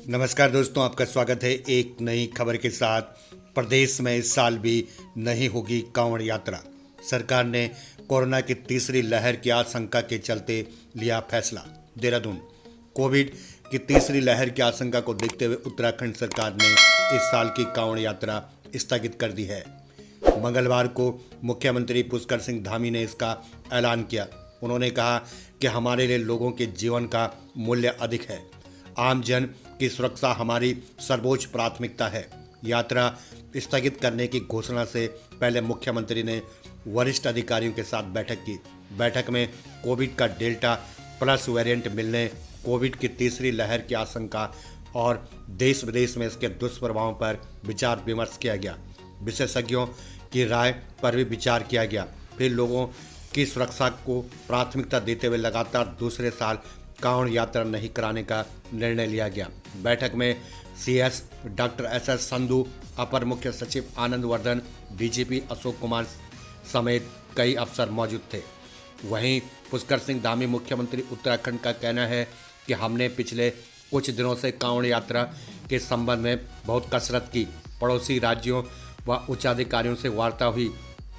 नमस्कार दोस्तों, आपका स्वागत है एक नई खबर के साथ। प्रदेश में इस साल भी नहीं होगी कांवड़ यात्रा। सरकार ने कोरोना की तीसरी लहर की आशंका के चलते लिया फैसला। देहरादून। कोविड की तीसरी लहर की आशंका को देखते हुए उत्तराखंड सरकार ने इस साल की कांवड़ यात्रा स्थगित कर दी है। मंगलवार को मुख्यमंत्री पुष्कर सिंह धामी ने इसका ऐलान किया। उन्होंने कहा कि हमारे लिए लोगों के जीवन का मूल्य अधिक है। आम जन की सुरक्षा हमारी सर्वोच्च प्राथमिकता है। यात्रा स्थगित करने की घोषणा से पहले मुख्यमंत्री ने वरिष्ठ अधिकारियों के साथ बैठक की। बैठक में कोविड का डेल्टा प्लस वेरिएंट मिलने, कोविड की तीसरी लहर की आशंका और देश विदेश में इसके दुष्प्रभावों पर विचार विमर्श किया गया। विशेषज्ञों की राय पर भी विचार किया गया। फिर लोगों की सुरक्षा को प्राथमिकता देते हुए लगातार दूसरे साल कांवड़ यात्रा नहीं कराने का निर्णय लिया गया। बैठक में सीएस डॉक्टर एस संधू, अपर मुख्य सचिव आनंद वर्धन, डीजीपी अशोक कुमार समेत कई अफसर मौजूद थे। वहीं पुष्कर सिंह धामी मुख्यमंत्री उत्तराखंड का कहना है कि हमने पिछले कुछ दिनों से कांवड़ यात्रा के संबंध में बहुत कसरत की। पड़ोसी राज्यों व उच्चाधिकारियों से वार्ता हुई।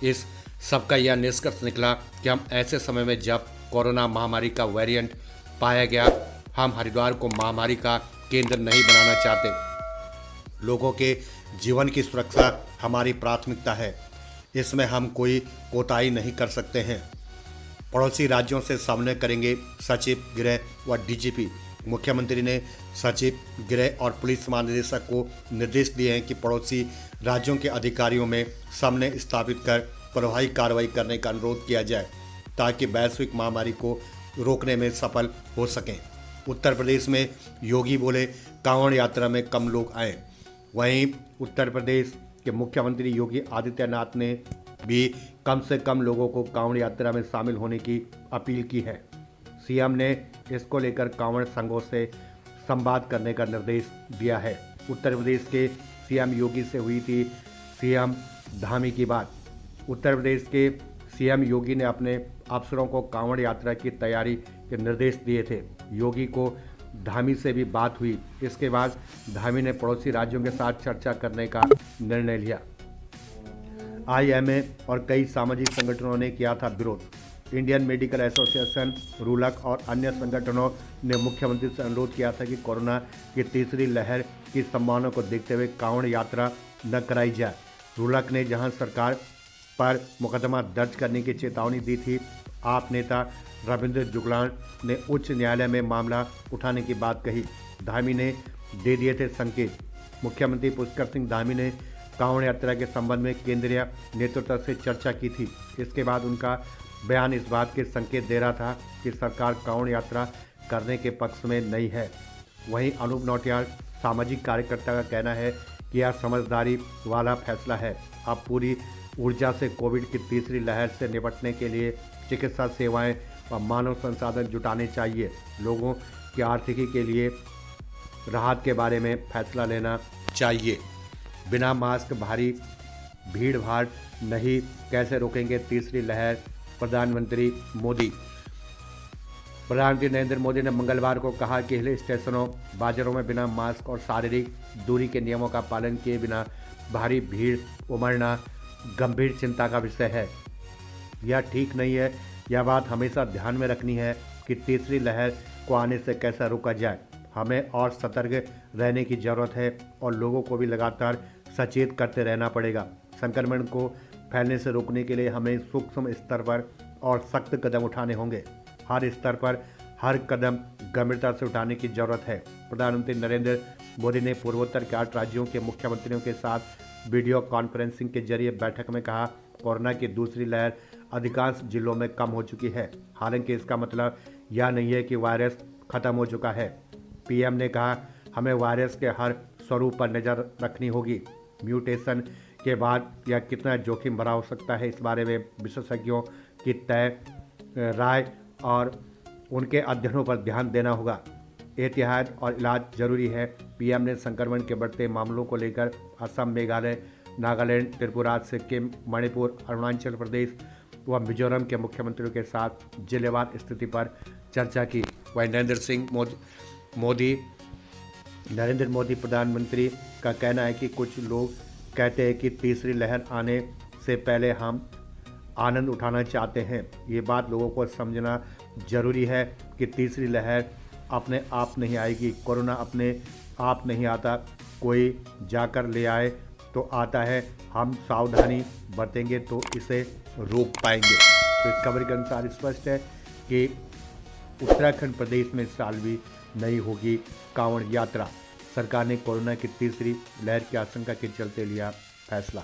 इस सबका यह निष्कर्ष निकला कि हम ऐसे समय में जब कोरोना महामारी का वेरिएंट पाया गया, हम हरिद्वार को महामारी का केंद्र नहीं बनाना चाहते। लोगों के जीवन की सुरक्षा हमारी प्राथमिकता है। इसमें हम कोई कोताही नहीं कर सकते हैं। पड़ोसी राज्यों से समन्वय करेंगे सचिव गृह व डीजीपी। मुख्यमंत्री ने सचिव गृह और पुलिस महानिदेशक को निर्देश दिए हैं कि पड़ोसी राज्यों के अधिकारियों में समन्वय स्थापित कर प्रभावी कार्रवाई करने का अनुरोध किया जाए ताकि वैश्विक महामारी को रोकने में सफल हो सकें। उत्तर प्रदेश में योगी बोले कांवड़ यात्रा में कम लोग आए। वहीं उत्तर प्रदेश के मुख्यमंत्री योगी आदित्यनाथ ने भी कम से कम लोगों को कांवड़ यात्रा में शामिल होने की अपील की है। सीएम ने इसको लेकर कांवड़ संघों से संवाद करने का निर्देश दिया है। उत्तर प्रदेश के सीएम योगी से हुई थी सीएम धामी की बात। उत्तर प्रदेश के सीएम योगी ने अपने अफसरों को कांवड़ यात्रा की तैयारी के निर्देश दिए थे। योगी को धामी से भी बात हुई। इसके बाद धामी ने पड़ोसी राज्यों के साथ चर्चा करने का निर्णय लिया। आईएमए और कई सामाजिक संगठनों ने किया था विरोध। इंडियन मेडिकल एसोसिएशन, रूलक और अन्य संगठनों ने मुख्यमंत्री से अनुरोध किया था कि कोरोना की तीसरी लहर की संभावना को देखते हुए कांवड़ यात्रा न कराई जाए। रूलक ने जहां सरकार पर मुकदमा दर्ज करने की चेतावनी दी थी, आप नेता रविंद्र जुगलान ने उच्च न्यायालय में मामला उठाने की बात कही। धामी ने दे दिए थे संकेत। मुख्यमंत्री पुष्कर सिंह धामी ने कांवड़ यात्रा के संबंध में केंद्रीय नेतृत्व से चर्चा की थी। इसके बाद उनका बयान इस बात के संकेत दे रहा था कि सरकार कांवड़ यात्रा करने के पक्ष में नहीं है। वहीं अनूप नौटियाल, सामाजिक कार्यकर्ता का कहना है कि यह समझदारी वाला फैसला है। अब पूरी ऊर्जा से कोविड की तीसरी लहर से निपटने के लिए चिकित्सा सेवाएं व मानव संसाधन जुटाने चाहिए। लोगों की आर्थिकी के लिए राहत के बारे में फैसला लेना चाहिए। बिना मास्क भारी भीड़ भाड़ नहीं, कैसे रोकेंगे तीसरी लहर, प्रधानमंत्री मोदी। प्रधानमंत्री नरेंद्र मोदी ने मंगलवार को कहा कि हिल स्टेशनों, बाजारों में बिना मास्क और शारीरिक दूरी के नियमों का पालन किए बिना भारी भीड़ उमड़ना गंभीर चिंता का विषय है। यह ठीक नहीं है। यह बात हमेशा ध्यान में रखनी है कि तीसरी लहर को आने से कैसे रोका जाए। हमें और सतर्क रहने की ज़रूरत है और लोगों को भी लगातार सचेत करते रहना पड़ेगा। संक्रमण को फैलने से रोकने के लिए हमें सूक्ष्म स्तर पर और सख्त कदम उठाने होंगे। हर स्तर पर हर कदम गंभीरता से उठाने की ज़रूरत है। प्रधानमंत्री नरेंद्र मोदी ने पूर्वोत्तर के 8 राज्यों के मुख्यमंत्रियों के साथ वीडियो कॉन्फ्रेंसिंग के जरिए बैठक में कहा, कोरोना की दूसरी लहर अधिकांश जिलों में कम हो चुकी है। हालांकि इसका मतलब यह नहीं है कि वायरस खत्म हो चुका है। पीएम ने कहा, हमें वायरस के हर स्वरूप पर नज़र रखनी होगी। म्यूटेशन के बाद यह कितना जोखिम भरा हो सकता है, इस बारे में विशेषज्ञों की तय राय और उनके अध्ययनों पर ध्यान देना होगा। एहतियात और इलाज जरूरी है। पीएम ने संक्रमण के बढ़ते मामलों को लेकर असम, मेघालय, नागालैंड, त्रिपुरा, सिक्किम, मणिपुर, अरुणाचल प्रदेश व मिजोरम के मुख्यमंत्रियों के साथ जिलेवार स्थिति पर चर्चा की। वहीं नरेंद्र सिंह मोदी नरेंद्र मोदी प्रधानमंत्री का कहना है कि कुछ लोग कहते हैं कि तीसरी लहर आने से पहले हम आनंद उठाना चाहते हैं। ये बात लोगों को समझना जरूरी है कि तीसरी लहर अपने आप नहीं आएगी। कोरोना अपने आप नहीं आता, कोई जाकर ले आए तो आता है। हम सावधानी बरतेंगे तो इसे रोक पाएंगे। तो इस खबर के अनुसार स्पष्ट है कि उत्तराखंड प्रदेश में इस साल भी नहीं होगी कांवड़ यात्रा। सरकार ने कोरोना की तीसरी लहर की आशंका के चलते लिया फैसला।